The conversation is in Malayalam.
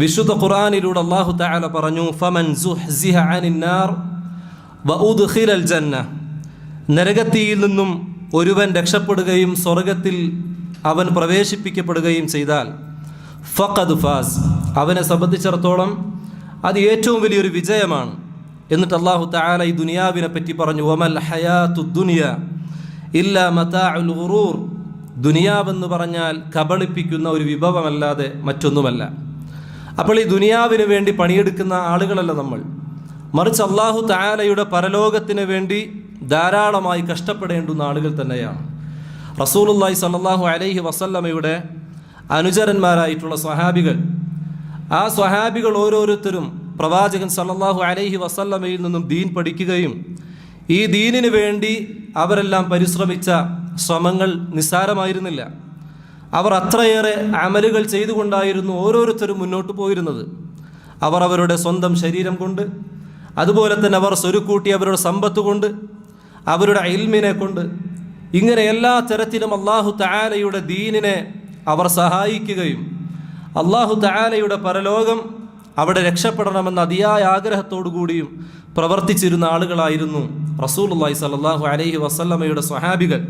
വിശുദ്ധ ഖുർആനിലൂടെ അല്ലാഹു തആല പറഞ്ഞു, ഫമൻ സുഹ്സിഹ അനിൻ നാർ വഉദ്ഖിലൽ ജന്ന, നരകത്തിയിൽ നിന്നും ഒരുവൻ രക്ഷപ്പെടുകയും സ്വർഗത്തിൽ അവൻ പ്രവേശിപ്പിക്കപ്പെടുകയും ചെയ്താൽ ഫഖദ് ഫാസ്, അവനെ സംബന്ധിച്ചിടത്തോളം അത് ഏറ്റവും വലിയൊരു വിജയമാണ്. എന്നിട്ട് അല്ലാഹു തആല ഈ ദുനിയാവിനെ പറ്റി പറഞ്ഞു, വമൽ ഹയാത്തുദ് ദുനിയ ഇല്ലാ മതാഉൽ ഗുറൂർ, ദുനിയാവെന്ന് പറഞ്ഞാൽ കബളിപ്പിക്കുന്ന ഒരു വിഭവമല്ലാതെ മറ്റൊന്നുമല്ല. അപ്പോൾ ഈ ദുനിയാവിന് വേണ്ടി പണിയെടുക്കുന്ന ആളുകളല്ല നമ്മൾ, മറിച്ച് അല്ലാഹു തആലയുടെ പരലോകത്തിന് വേണ്ടി ധാരാളമായി കഷ്ടപ്പെടേണ്ടുന്ന ആളുകൾ തന്നെയാണ്. റസൂലുള്ളാഹി സ്വല്ലല്ലാഹു അലൈഹി വസല്ലമയുടെ അനുചരന്മാരായിട്ടുള്ള സ്വഹാബികൾ, ആ സ്വഹാബികൾ ഓരോരുത്തരും പ്രവാചകൻ സല്ലല്ലാഹു അലൈഹി വസല്ലമയിൽ നിന്നും ദീൻ പഠിക്കുകയും ഈ ദീനിന് വേണ്ടി അവരെല്ലാം പരിശ്രമിച്ച ശ്രമങ്ങൾ നിസ്സാരമായിരുന്നില്ല. അവർ അത്രയേറെ അമലുകൾ ചെയ്തുകൊണ്ടായിരുന്നു ഓരോരുത്തരും മുന്നോട്ട് പോയിരുന്നത്. അവർ അവരുടെ സ്വന്തം ശരീരം കൊണ്ട്, അതുപോലെ തന്നെ അവർ സ്വരുക്കൂട്ടി അവരുടെ സമ്പത്ത് കൊണ്ട്, അവരുടെ ഇൽമിനെ കൊണ്ട്, ഇങ്ങനെ എല്ലാ തരത്തിലും അല്ലാഹു തആലയുടെ ദീനിനെ അവർ സഹായിക്കുകയും അല്ലാഹു തആലയുടെ പരലോകം അവിടെ രക്ഷപ്പെടണമെന്ന അതിയായ ആഗ്രഹത്തോടു കൂടിയും പ്രവർത്തിച്ചിരുന്ന ആളുകളായിരുന്നു റസൂലുള്ളാഹി സ്വല്ലല്ലാഹു അലൈഹി വസല്ലമയുടെ സ്വഹാബികൾ.